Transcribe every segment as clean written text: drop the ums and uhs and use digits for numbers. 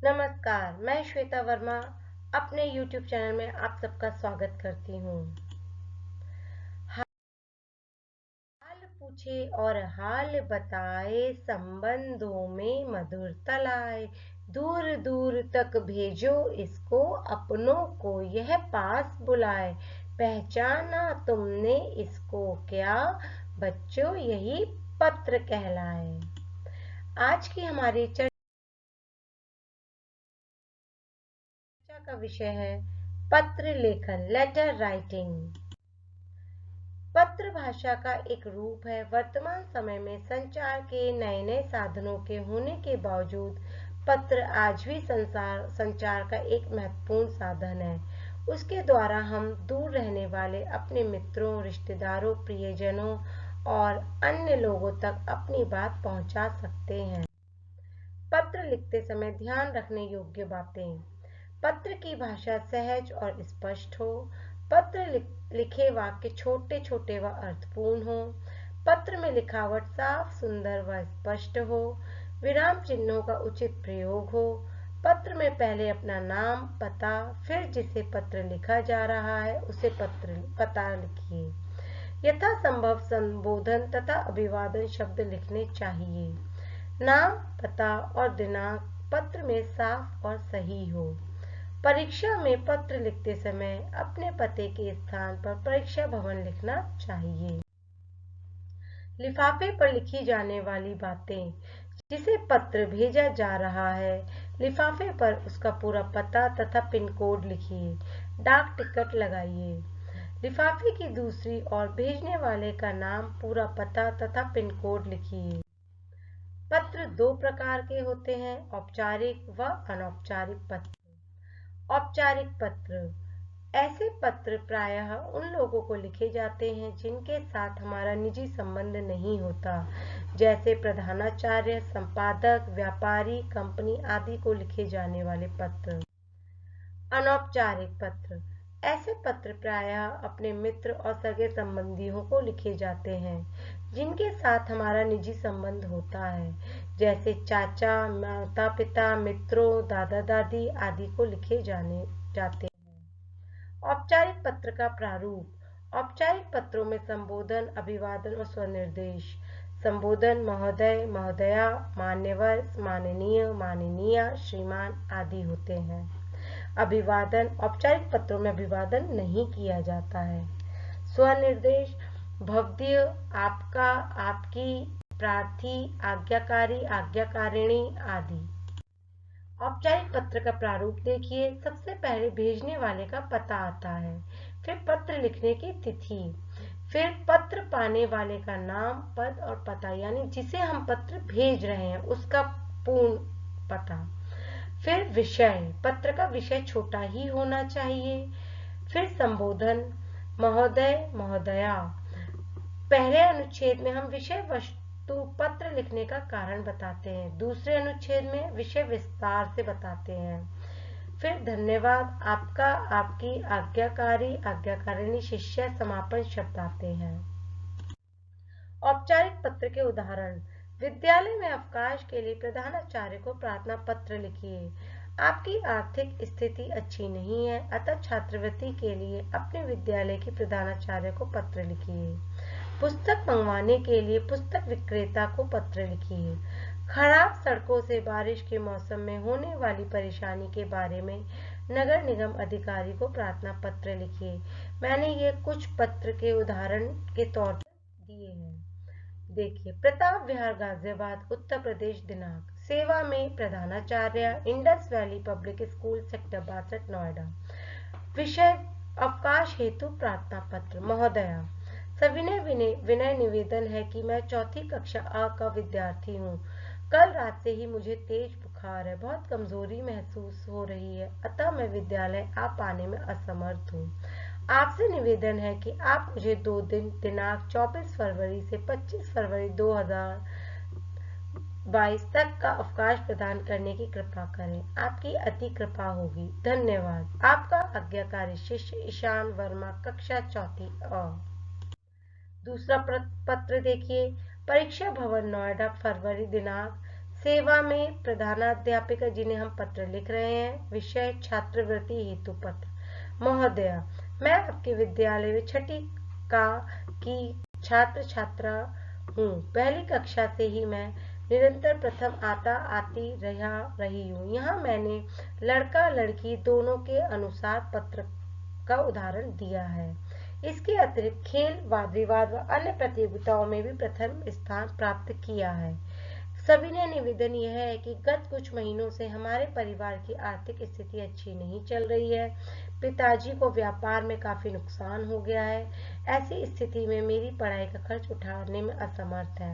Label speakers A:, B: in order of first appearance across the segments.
A: नमस्कार, मैं श्वेता वर्मा अपने YouTube चैनल में आप सबका स्वागत करती हूँ। हाल पूछे और हाल बताए, संबंधों में मधुरता लाए, दूर दूर तक भेजो इसको, अपनों को यह पास बुलाए। पहचाना तुमने इसको क्या, बच्चों यही पत्र कहलाए। आज की हमारी चर्चा का विषय है पत्र लेखन, लेटर राइटिंग। पत्र भाषा का एक रूप है। वर्तमान समय में संचार के नए नए साधनों के होने के बावजूद पत्र आज भी संचार का एक महत्वपूर्ण साधन है। उसके द्वारा हम दूर रहने वाले अपने मित्रों, रिश्तेदारों, प्रियजनों और अन्य लोगों तक अपनी बात पहुंचा सकते हैं। पत्र लिखते समय ध्यान रखने योग्य बातें। पत्र की भाषा सहज और स्पष्ट हो। पत्र लिखे वाक्य छोटे छोटे व अर्थपूर्ण हो। पत्र में लिखावट साफ, सुंदर व स्पष्ट हो। विराम चिन्हों का उचित प्रयोग हो। पत्र में पहले अपना नाम, पता, फिर जिसे पत्र लिखा जा रहा है उसे पता लिखिए। यथासंभव संबोधन तथा अभिवादन शब्द लिखने चाहिए। नाम, पता और दिनांक पत्र में साफ और सही हो। परीक्षा में पत्र लिखते समय अपने पते के स्थान पर परीक्षा भवन लिखना चाहिए। लिफाफे पर लिखी जाने वाली बातें। जिसे पत्र भेजा जा रहा है, लिफाफे पर उसका पूरा पता तथा पिन कोड लिखिए। डाक टिकट लगाइए। लिफाफे की दूसरी ओर भेजने वाले का नाम, पूरा पता तथा पिन कोड लिखिए। पत्र दो प्रकार के होते हैं, औपचारिक व अनौपचारिक पत्र। औपचारिक पत्र ऐसे पत्र प्रायः उन लोगों को लिखे जाते हैं जिनके साथ हमारा निजी संबंध नहीं होता, जैसे प्रधानाचार्य, संपादक, व्यापारी, कंपनी आदि को लिखे जाने वाले पत्र। अनौपचारिक पत्र ऐसे पत्र प्रायः अपने मित्र और सगे संबंधियों को लिखे जाते हैं जिनके साथ हमारा निजी संबंध होता है, जैसे चाचा, माता पिता, मित्रों, दादा दादी आदि को लिखे जाते हैं। औपचारिक पत्र का प्रारूप। औपचारिक पत्रों में संबोधन, अभिवादन और स्वनिर्देश। संबोधन महोदय, महोदया, मान्यवर, माननीय, माननीया, श्रीमान आदि होते हैं। अभिवादन औपचारिक पत्रों में अभिवादन नहीं किया जाता है। स्वनिर्देश भवदीय, आपका, आपकी, प्रार्थी, आज्ञाकारी, आज्ञाकारिणी आदि। औपचारिक पत्र का प्रारूप देखिए। सबसे पहले भेजने वाले का पता आता है, फिर पत्र लिखने की तिथि, फिर पत्र पाने वाले का नाम, पद और पता, यानी जिसे हम पत्र भेज रहे हैं उसका पूर्ण पता, फिर विषय, पत्र का विषय छोटा ही होना चाहिए, फिर संबोधन महोदय, महोदया। पहले अनुच्छेद में हम विषय वस्तु पत्र लिखने का कारण बताते हैं, दूसरे अनुच्छेद में विषय विस्तार से बताते हैं, फिर धन्यवाद, आपका, आपकी, आज्ञाकारी, आज्ञाकारिणी, शिष्य, समापन शब्द आते हैं। औपचारिक पत्र के उदाहरण। विद्यालय में अवकाश के लिए प्रधानाचार्य को प्रार्थना पत्र लिखिए। आपकी आर्थिक स्थिति अच्छी नहीं है, अतः छात्रवृत्ति के लिए अपने विद्यालय की प्रधानाचार्य को पत्र लिखिए। पुस्तक मंगवाने के लिए पुस्तक विक्रेता को पत्र लिखिए। खराब सड़कों से बारिश के मौसम में होने वाली परेशानी के बारे में नगर निगम अधिकारी को प्रार्थना पत्र लिखिए। मैंने ये कुछ पत्र के उदाहरण के तौर पर दिए हैं। देखिए, प्रताप विहार, गाजियाबाद, उत्तर प्रदेश। दिनांक, सेवा में प्रधानाचार्य, Indus valley public school, sector 62, Noida. विषय, अवकाश हेतु प्रार्थना पत्र। महोदया, सविनय विनय निवेदन है कि मैं चौथी कक्षा अ का विद्यार्थी हूँ। कल रात से ही मुझे तेज बुखार है, बहुत कमजोरी महसूस हो रही है, अतः मैं विद्यालय आ पाने में असमर्थ हूँ। आपसे निवेदन है कि आप मुझे 2 दिन, दिनांक 24 फरवरी से 25 फरवरी 2022 तक का अवकाश प्रदान करने की कृपा करें। आपकी अति कृपा होगी। धन्यवाद। आपका आज्ञाकारी शिष्य ईशान वर्मा, कक्षा चौथी अ। दूसरा पत्र देखिए। परीक्षा भवन, नोएडा, फरवरी। दिनांक, सेवा में प्रधानाध्यापिका जिन्हें हम पत्र लिख रहे हैं। विषय छात्रवृत्ति हेतु पत्र। महोदया, मैं आपके विद्यालय में छठी का की छात्र छात्रा हूँ। पहली कक्षा से ही मैं निरंतर प्रथम आती रही हूँ। यहाँ मैंने लड़का लड़की दोनों के अनुसार पत्र का उदाहरण दिया है। इसके अतिरिक्त खेल, वाद विवाद व अन्य प्रतियोगिताओं में भी प्रथम स्थान प्राप्त किया है। सविनय निवेदन यह है कि गत कुछ महीनों से हमारे परिवार की आर्थिक स्थिति अच्छी नहीं चल रही है। पिताजी को व्यापार में काफी नुकसान हो गया है। ऐसी स्थिति में मेरी पढ़ाई का खर्च उठाने में असमर्थ है।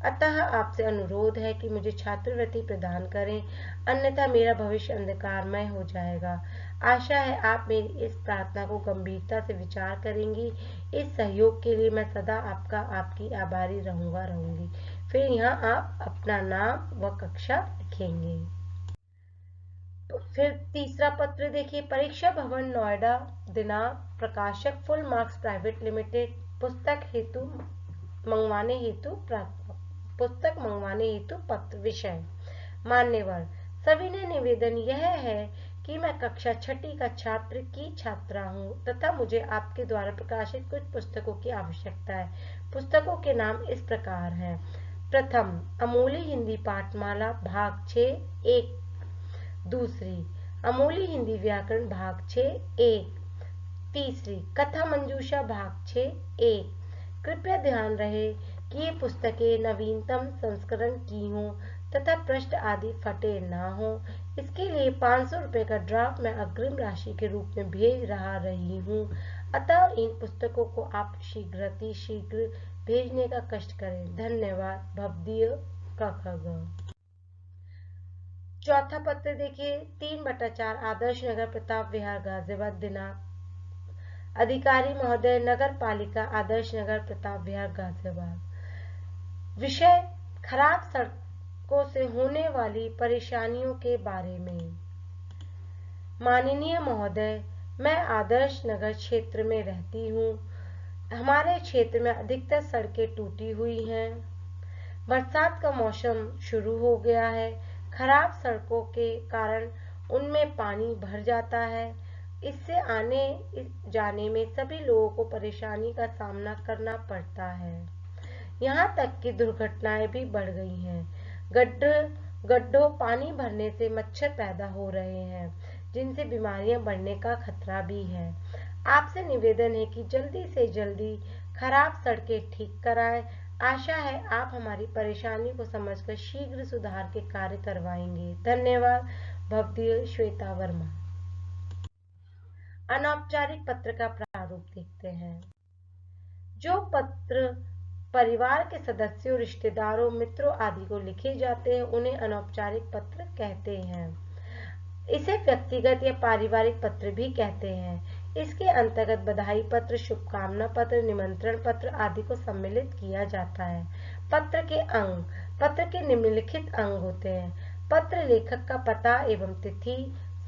A: अतः आपसे अनुरोध है कि मुझे छात्रवृत्ति प्रदान करें, अन्यथा मेरा भविष्य अंधकारमय हो जाएगा। आशा है आप मेरी इस प्रार्थना को गंभीरता से विचार करेंगी। इस सहयोग के लिए मैं सदा आपकी आभारी रहूंगी। फिर यहाँ आप अपना नाम व कक्षा लिखेंगे। फिर तीसरा पत्र देखिए। परीक्षा भवन, नोएडा, दिनांक, प्रकाशक फुल मार्क्स प्राइवेट लिमिटेड, पुस्तक मंगवाने हेतु पत्र। विषय मान्यवर, सविनय निवेदन यह है कि मैं कक्षा छठी का छात्रा हूँ तथा मुझे आपके द्वारा प्रकाशित कुछ पुस्तकों की आवश्यकता है। पुस्तकों के नाम इस प्रकार हैं। प्रथम, अमूली हिंदी पाठमाला भाग 6 1। दूसरी, अमूली हिंदी व्याकरण भाग 6 1। तीसरी, कथा मंजूषा भाग 6 1। कृपया ध्यान रहे कि ये पुस्तकें नवीनतम संस्करण की हों तथा पृष्ठ आदि फटे ना हो। इसके लिए 500 रुपये का ड्राफ्ट मैं अग्रिम राशि के रूप में भेज रही हूँ। अतः इन पुस्तकों को आप शीघ्र भेजने का कष्ट करें। धन्यवाद। भवदीय कखग। चौथा पत्र देखिए। 3/4 आदर्श नगर, प्रताप विहार, गाजियाबाद। दिनांक, अधिकारी महोदय, नगर पालिका आदर्श नगर, प्रताप विहार, गाजियाबाद। विषय खराब सड़कों से होने वाली परेशानियों के बारे में। माननीय महोदय, मैं आदर्श नगर क्षेत्र में रहती हूँ। हमारे क्षेत्र में अधिकतर सड़कें टूटी हुई हैं। बरसात का मौसम शुरू हो गया है। खराब सड़कों के कारण उनमें पानी भर जाता है। इससे आने जाने में सभी लोगों को परेशानी का सामना करना पड़ता है। यहाँ तक कि दुर्घटनाएं भी बढ़ गई हैं। गड्ढों पानी भरने से मच्छर पैदा हो रहे हैं, जिनसे बीमारियां बढ़ने का खतरा भी है। आपसे निवेदन है कि जल्दी से जल्दी खराब सड़कें ठीक कराएं। आशा है आप हमारी परेशानी को समझकर शीघ्र सुधार के कार्य करवाएंगे। धन्यवाद। भवदीय श्वेता वर्मा। अनौपचारिक पत्र का प्रारूप देखते हैं। जो पत्र परिवार के सदस्यों, रिश्तेदारों, मित्रों आदि को लिखे जाते हैं उन्हें अनौपचारिक पत्र कहते हैं। इसे व्यक्तिगत या पारिवारिक पत्र भी कहते हैं। इसके अंतर्गत बधाई पत्र, शुभकामना पत्र, निमंत्रण पत्र आदि को सम्मिलित किया जाता है। पत्र के अंग। पत्र के निम्नलिखित अंग होते हैं। पत्र लेखक का पता एवं तिथि,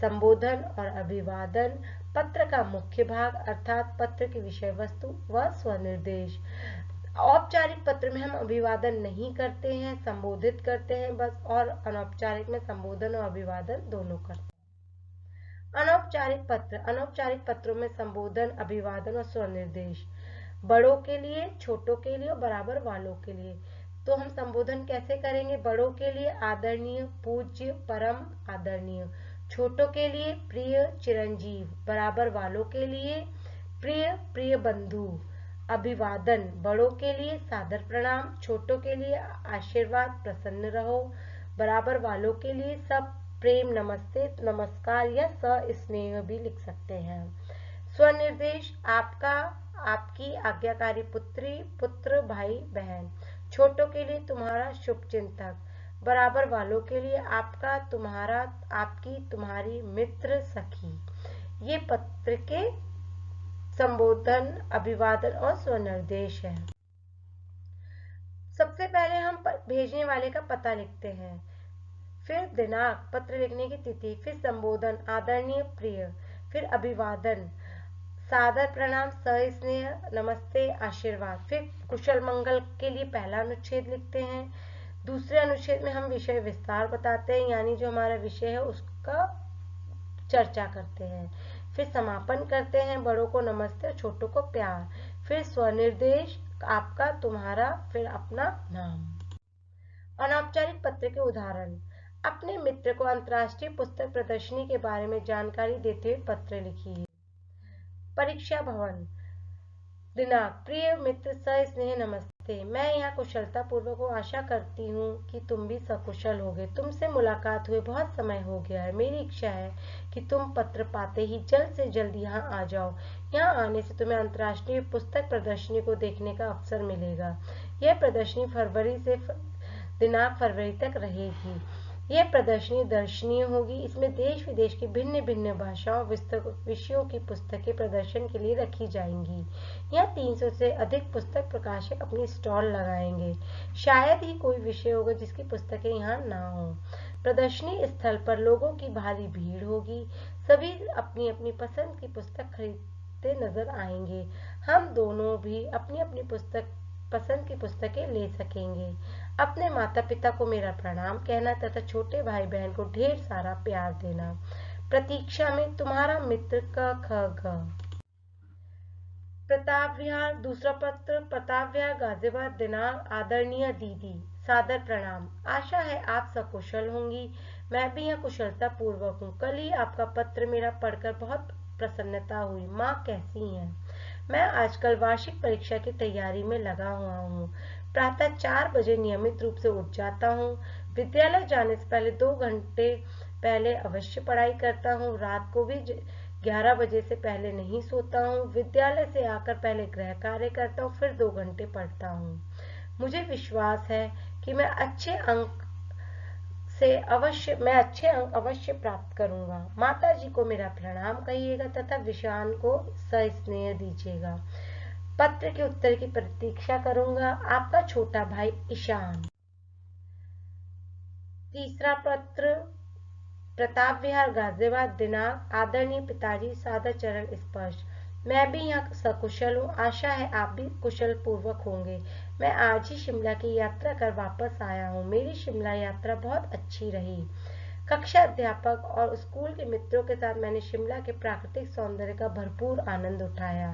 A: संबोधन और अभिवादन, पत्र का मुख्य भाग अर्थात पत्र की विषय वस्तु व स्वनिर्देश। औपचारिक पत्र में हम अभिवादन नहीं करते हैं, संबोधित करते हैं बस, और अनौपचारिक में संबोधन और अभिवादन दोनों करते हैं। अनौपचारिक पत्र। अनौपचारिक पत्रों में संबोधन, अभिवादन और स्वनिर्देश बड़ों के लिए, छोटों के लिए और बराबर वालों के लिए। तो हम संबोधन कैसे करेंगे? बड़ों के लिए आदरणीय, पूज्य, परम आदरणीय। छोटों के लिए प्रिय, चिरंजीव। बराबर वालों के लिए प्रिय बंधु। अभिवादन। बड़ों के लिए सादर प्रणाम, छोटों के लिए आशीर्वाद, प्रसन्न रहो। बराबर वालों के लिए सब प्रेम, नमस्ते, नमस्कार या स्नेह भी लिख सकते हैं। स्वनिर्देश। आपका, आपकी आज्ञाकारी पुत्री, पुत्र, भाई, बहन। छोटों के लिए तुम्हारा शुभचिंतक। बराबर वालों के लिए आपका, तुम्हारा, आपकी, तुम्हारी, मित्र, सखी। ये पत्र के संबोधन, अभिवादन और स्वनिर्देश है। सबसे पहले हम भेजने वाले का पता लिखते हैं, फिर दिनांक, पत्र लिखने की तिथि, फिर संबोधन, आदरणीय, प्रिय, फिर अभिवादन, सादर प्रणाम, सस्नेह, नमस्ते, आशीर्वाद, फिर कुशल मंगल के लिए पहला अनुच्छेद लिखते हैं, दूसरे अनुच्छेद में हम विषय विस्तार बताते हैं, यानी जो हमारा विषय है उसका चर्चा करते हैं। फिर समापन करते हैं, बड़ों को नमस्ते और छोटों को प्यार। फिर स्वनिर्देश, आपका, तुम्हारा, फिर अपना नाम। अनौपचारिक पत्र के उदाहरण। अपने मित्र को अंतर्राष्ट्रीय पुस्तक प्रदर्शनी के बारे में जानकारी देते हुए पत्र लिखिए। परीक्षा भवन। दिनांक। प्रिय मित्र, सस्नेह नमस्ते। मैं यहाँ कुशलता पूर्वक आशा करती हूँ कि तुम भी सकुशल होगे। तुमसे मुलाकात हुए बहुत समय हो गया है। मेरी इच्छा है कि तुम पत्र पाते ही जल्द से जल्द यहाँ आ जाओ। यहाँ आने से तुम्हें अंतर्राष्ट्रीय पुस्तक प्रदर्शनी को देखने का अवसर मिलेगा। यह प्रदर्शनी दिनांक फरवरी तक रहेगी। यह प्रदर्शनी दर्शनीय होगी। इसमें देश विदेश की भिन्न भिन्न भाषाओं विषयों की पुस्तकें प्रदर्शन के लिए रखी जाएंगी। यहाँ 300 से अधिक पुस्तक प्रकाशक अपनी स्टॉल लगाएंगे। शायद ही कोई विषय होगा जिसकी पुस्तकें यहाँ ना हो। प्रदर्शनी स्थल पर लोगों की भारी भीड़ होगी। सभी अपनी अपनी पसंद की पुस्तक खरीदते नजर आएंगे। हम दोनों भी अपनी अपनी पसंद की पुस्तकें ले सकेंगे। अपने माता पिता को मेरा प्रणाम कहना तथा छोटे भाई बहन को ढेर सारा प्यार देना। प्रतीक्षा में, तुम्हारा मित्र क ख ग। प्रताप विहार। दूसरा पत्र। प्रताप विहार, गाजियाबाद। दिनांक। आदरणीय दीदी, सादर प्रणाम। आशा है आप सकुशल होंगी। मैं भी यहाँ कुशलता पूर्वक हूँ। कल ही आपका पत्र मेरा पढ़कर बहुत प्रसन्नता हुई। माँ कैसी हैं? मैं आजकल वार्षिक परीक्षा की तैयारी में लगा हुआ हूँ। प्रातः 4 बजे नियमित रूप से उठ जाता हूँ। विद्यालय जाने से पहले 2 घंटे पहले अवश्य पढ़ाई करता हूँ। रात को भी 11 बजे से पहले नहीं सोता हूँ। विद्यालय से आकर पहले गृह कार्य करता हूँ, फिर 2 घंटे पढ़ता हूँ। मुझे विश्वास है कि मैं अच्छे अंक अवश्य प्राप्त करूंगा। माता जी को मेरा प्रणाम कहिएगा तथा विशान को सस्नेह दीजिएगा। पत्र के उत्तर की प्रतीक्षा करूंगा। आपका छोटा भाई ईशान। तीसरा पत्र। प्रताप विहार, गाजियाबाद। दिनांक। आदरणीय पिताजी, सादर चरण स्पर्श। मैं भी यहाँ सकुशल हूँ। आशा है आप भी कुशल पूर्वक होंगे। मैं आज ही शिमला की यात्रा कर वापस आया हूँ। मेरी शिमला यात्रा बहुत अच्छी रही। कक्षा अध्यापक और स्कूल के मित्रों के साथ मैंने शिमला के प्राकृतिक सौंदर्य का भरपूर आनंद उठाया।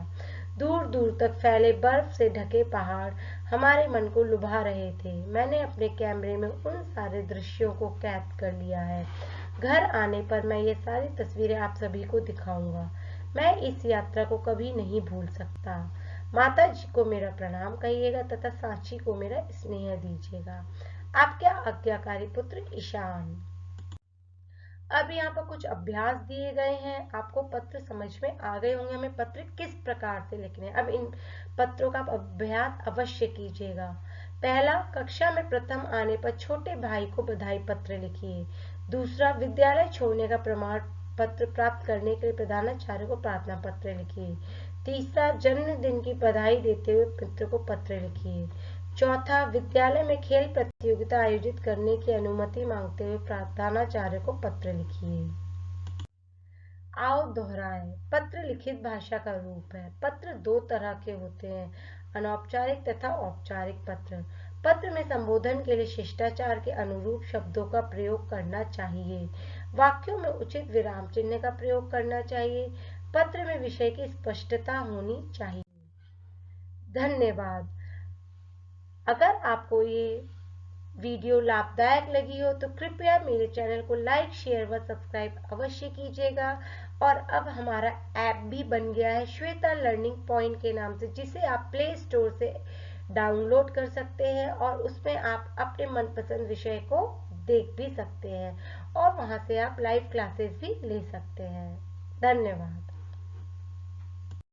A: दूर दूर तक फैले बर्फ से ढके पहाड़ हमारे मन को लुभा रहे थे। मैंने अपने कैमरे में उन सारे दृश्यों को कैद कर लिया है। घर आने पर मैं ये सारी तस्वीरें आप सभी को दिखाऊंगा। मैं इस यात्रा को कभी नहीं भूल सकता। माता जी को मेरा प्रणाम कहिएगा तथा सांची को मेरा स्नेह दीजिएगा। आपके आज्ञाकारी पुत्र ईशान। अब यहाँ पर कुछ अभ्यास दिए गए हैं। आपको पत्र समझ में आ गए होंगे हमें पत्र किस प्रकार से लिखने हैं। अब इन पत्रों का अभ्यास अवश्य कीजिएगा। पहला, कक्षा में प्रथम आने पर छोटे भाई को बधाई पत्र लिखिए। दूसरा, विद्यालय छोड़ने का प्रमाण पत्र प्राप्त करने के लिए प्रधानाचार्य को प्रार्थना पत्र लिखिए। तीसरा, जन्मदिन की बधाई देते हुए मित्र को पत्र लिखिए। चौथा, विद्यालय में खेल प्रतियोगिता आयोजित करने की अनुमति मांगते हुए प्रधानाचार्य को पत्र लिखिए। आओ दोहराएं। पत्र लिखित भाषा का रूप है। पत्र 2 तरह के होते हैं, अनौपचारिक तथा औपचारिक पत्र। पत्र में संबोधन के लिए शिष्टाचार के अनुरूप शब्दों का प्रयोग करना चाहिए। वाक्यों में उचित विराम चिन्ह का प्रयोग करना चाहिए। पत्र में विषय की स्पष्टता होनी चाहिए। धन्यवाद। अगर आपको ये वीडियो लाभदायक लगी हो तो कृपया मेरे चैनल को लाइक, शेयर व सब्सक्राइब अवश्य कीजिएगा। और अब हमारा ऐप भी बन गया है श्वेता लर्निंग पॉइंट के नाम से, जिसे आप प्ले स्टोर से डाउनलोड कर सकते हैं और उसमें आप अपने मनपसंद विषय को देख भी सकते हैं और वहां से आप लाइव क्लासेस भी ले सकते हैं। धन्यवाद।